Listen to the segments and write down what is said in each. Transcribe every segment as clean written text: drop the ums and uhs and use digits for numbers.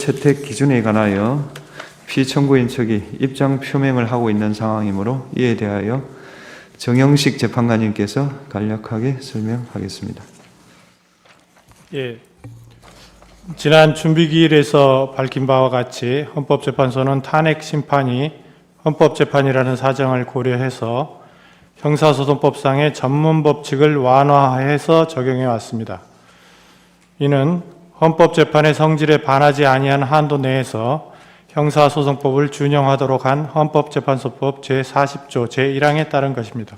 채택 기준에 관하여 피청구인 측이 입장 표명을 하고 있는 상황이므로 이에 대하여 정영식 재판관님께서 간략하게 설명하겠습니다. 예, 지난 준비기일에서 밝힌 바와 같이 헌법재판소는 탄핵 심판이 헌법재판이라는 사정을 고려해서 형사소송법상의 전문법칙을 완화해서 적용해 왔습니다. 이는 헌법재판의 성질에 반하지 아니한 한도 내에서 형사소송법을 준용하도록 한 헌법재판소법 제40조 제1항에 따른 것입니다.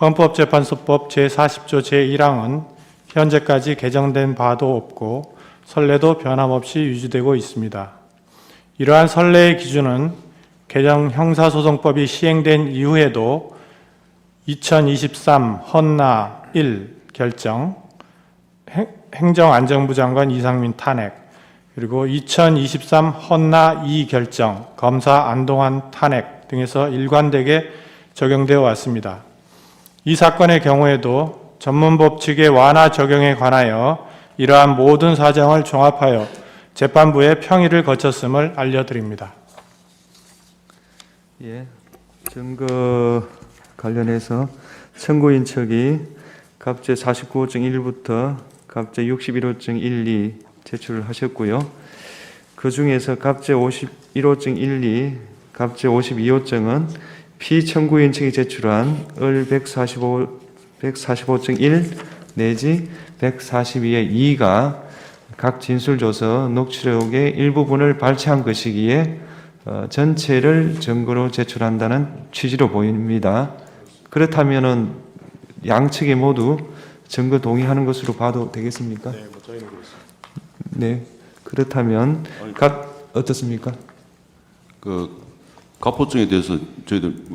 헌법재판소법 제40조 제1항은 현재까지 개정된 바도 없고 선례도 변함없이 유지되고 있습니다. 이러한 선례의 기준은 개정 형사소송법이 시행된 이후에도 2023 헌나 1 결정, 행정안전부 장관 이상민 탄핵, 그리고 2023 헌나 2 결정, 검사 안동환 탄핵 등에서 일관되게 적용되어 왔습니다. 이 사건의 경우에도 전문법칙의 완화 적용에 관하여 이러한 모든 사정을 종합하여 재판부의 평의를 거쳤음을 알려드립니다. 예, 증거 관련해서 청구인 측이 갑제 49호증 1부터 갑제 61호증 1, 2 제출을 하셨고요. 그 중에서 갑제 51호증 1, 2, 갑제 52호증은 피청구인 측이 제출한 을 145증 1 내지 142의 2가 각 진술조서 녹취록의 일부분을 발췌한 것이기에 전체를 증거로 제출한다는 취지로 보입니다. 그렇다면은 양측이 모두 증거 동의하는 것으로 봐도 되겠습니까? 네, 저희는 그렇습니다. 네, 그렇다면 어떻습니까? 가포증에 대해서 저희들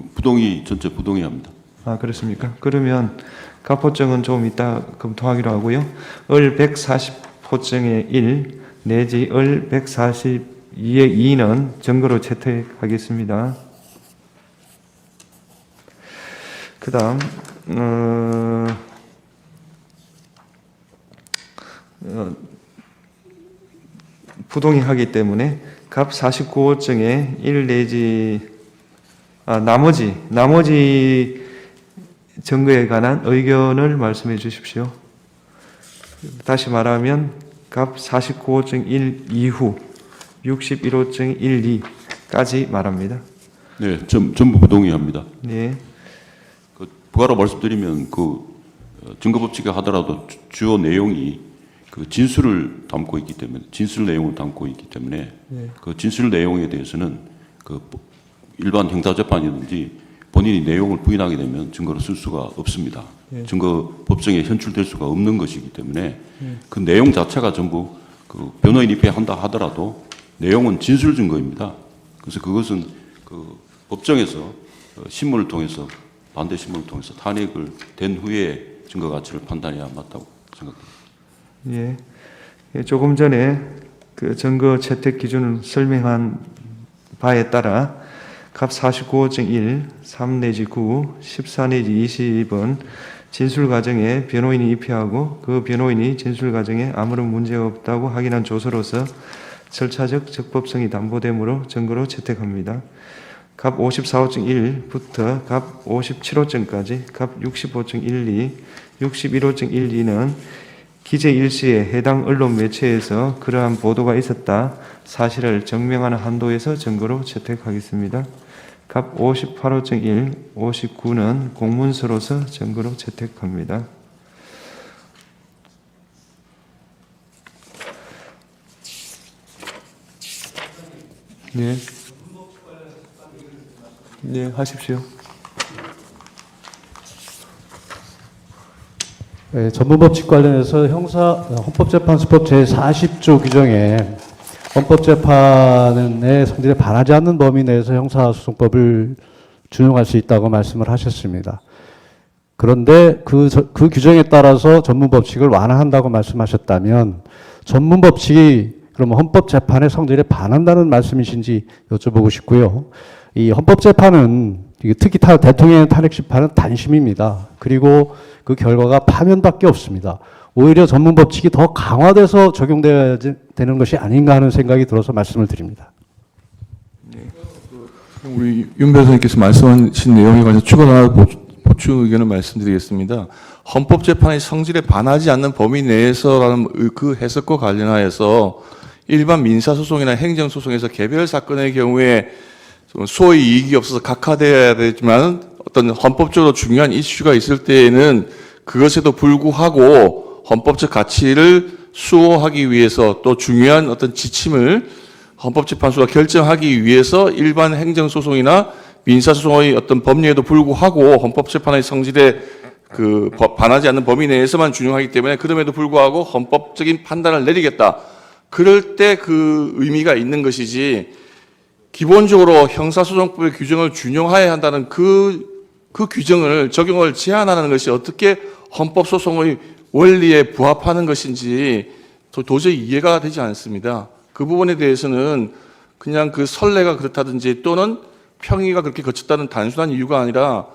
전체 부동의합니다. 아, 그렇습니까? 그러면 가포증은 좀 이따 검토하기로 하고요. 을 140호증의 1 내지 을 142의 2는 증거로 채택하겠습니다. 그 다음 부동의하기 때문에 갑 49호증의 1 내지 나머지 증거에 관한 의견을 말씀해 주십시오. 다시 말하면 갑 49호증 1 이후 61호증 1, 2까지 말합니다. 네, 전부 부동의합니다. 네. 부가로 말씀드리면 증거법칙에 하더라도 주요 내용이 진술을 담고 있기 때문에 진술 내용을 담고 있기 때문에 네. 그 진술 내용에 대해서는 일반 형사재판이든지 본인이 내용을 부인하게 되면 증거로 쓸 수가 없습니다. 네. 증거 법정에 현출될 수가 없는 것이기 때문에 그 내용 자체가 전부 변호인 입회한다 하더라도 내용은 진술 증거입니다. 그래서 그것은 법정에서 신문을 통해서 반대 신문을 통해서 탄핵을 된 후에 증거 가치를 판단해야 맞다고 생각합니다. 예. 조금 전에 증거 채택 기준을 설명한 바에 따라 갑 49호증 1, 3 내지 9, 14 내지 20은 진술 과정에 변호인이 입회하고 그 변호인이 진술 과정에 아무런 문제가 없다고 확인한 조서로서 절차적 적법성이 담보되므로 증거로 채택합니다. 갑 54호증 1부터 갑 57호증까지 갑 65호증 1, 2, 61호증 1, 2는 기재 일시에 해당 언론 매체에서 그러한 보도가 있었다 사실을 증명하는 한도에서 증거로 채택하겠습니다. 갑 58호증 1, 59는 공문서로서 증거로 채택합니다. 네. 네, 하십시오. 네, 전문법칙 관련해서 헌법재판소법 제40조 규정에 헌법재판의 성질에 반하지 않는 범위 내에서 형사소송법을 준용할 수 있다고 말씀을 하셨습니다. 그런데 그 규정에 따라서 전문법칙을 완화한다고 말씀하셨다면 전문법칙이 그럼 헌법재판의 성질에 반한다는 말씀이신지 여쭤보고 싶고요. 이 헌법재판은 특히 대통령의 탄핵 심판은 단심입니다. 그리고 그 결과가 파면밖에 없습니다. 오히려 전문 법칙이 더 강화돼서 적용돼야 되는 것이 아닌가 하는 생각이 들어서 말씀을 드립니다. 우리 윤 변호사님께서 말씀하신 내용에 관해서 추가 보충 의견을 말씀드리겠습니다. 헌법재판의 성질에 반하지 않는 범위 내에서라는 그 해석과 관련하여서 일반 민사소송이나 행정소송에서 개별 사건의 경우에 소의 이익이 없어서 각하되어야 되지만 어떤 헌법적으로 중요한 이슈가 있을 때에는 그것에도 불구하고 헌법적 가치를 수호하기 위해서 또 중요한 어떤 지침을 헌법재판소가 결정하기 위해서 일반 행정소송이나 민사소송의 어떤 법리에도 불구하고 헌법재판의 성질에 반하지 않는 범위 내에서만 준용하기 때문에 그럼에도 불구하고 헌법적인 판단을 내리겠다. 그럴 때 그 의미가 있는 것이지 기본적으로 형사소송법의 규정을 준용해야 한다는 그 규정을 적용을 제한하는 것이 어떻게 헌법소송의 원리에 부합하는 것인지 도저히 이해가 되지 않습니다. 그 부분에 대해서는 그냥 그 선례가 그렇다든지 또는 평의가 그렇게 거쳤다는 단순한 이유가 아니라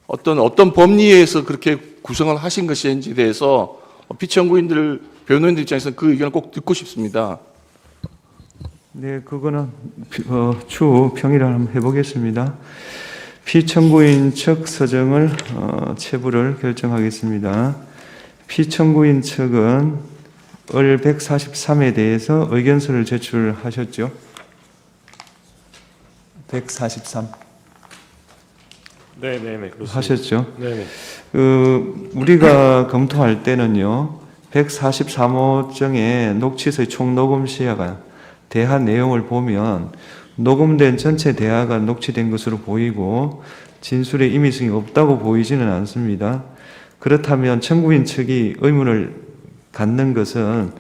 어떤 법리에서 그렇게 구성을 하신 것인지에 대해서 피청구인들, 변호인들 입장에서는 그 의견을 꼭 듣고 싶습니다. 네, 그거는 추후 평의를 한번 해보겠습니다. 피청구인 측 서정을 체부를 결정하겠습니다. 피청구인 측은 을 143에 대해서 의견서를 제출하셨죠? 143 네네네 그렇습니다. 하셨죠? 네네. 우리가 검토할 때는요, 143호정의 녹취서의 총 녹음 시야가 대화 내용을 보면 녹음된 전체 대화가 녹취된 것으로 보이고 진술의 임의성이 없다고 보이지는 않습니다. 그렇다면 청구인 측이 의문을 갖는 것은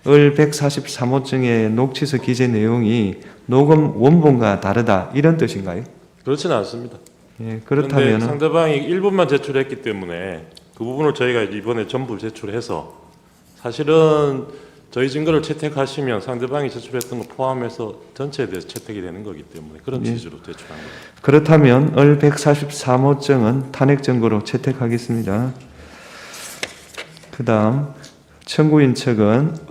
을 143호정의 녹취서 기재 내용이 녹음 원본과 다르다 이런 뜻인가요? 그렇지는 않습니다. 예, 그런데 그렇다면 상대방이 일부만 제출했기 때문에 그 부분을 저희가 이번에 전부 제출해서 사실은 저희 증거를 채택하시면 상대방이 제출했던 거 포함해서 전체에 대해서 채택이 되는 거기 때문에 그런 취지로 제출한 겁니다. 그렇다면 을 143호정은 탄핵 증거로 채택하겠습니다. 그 다음 청구인 측은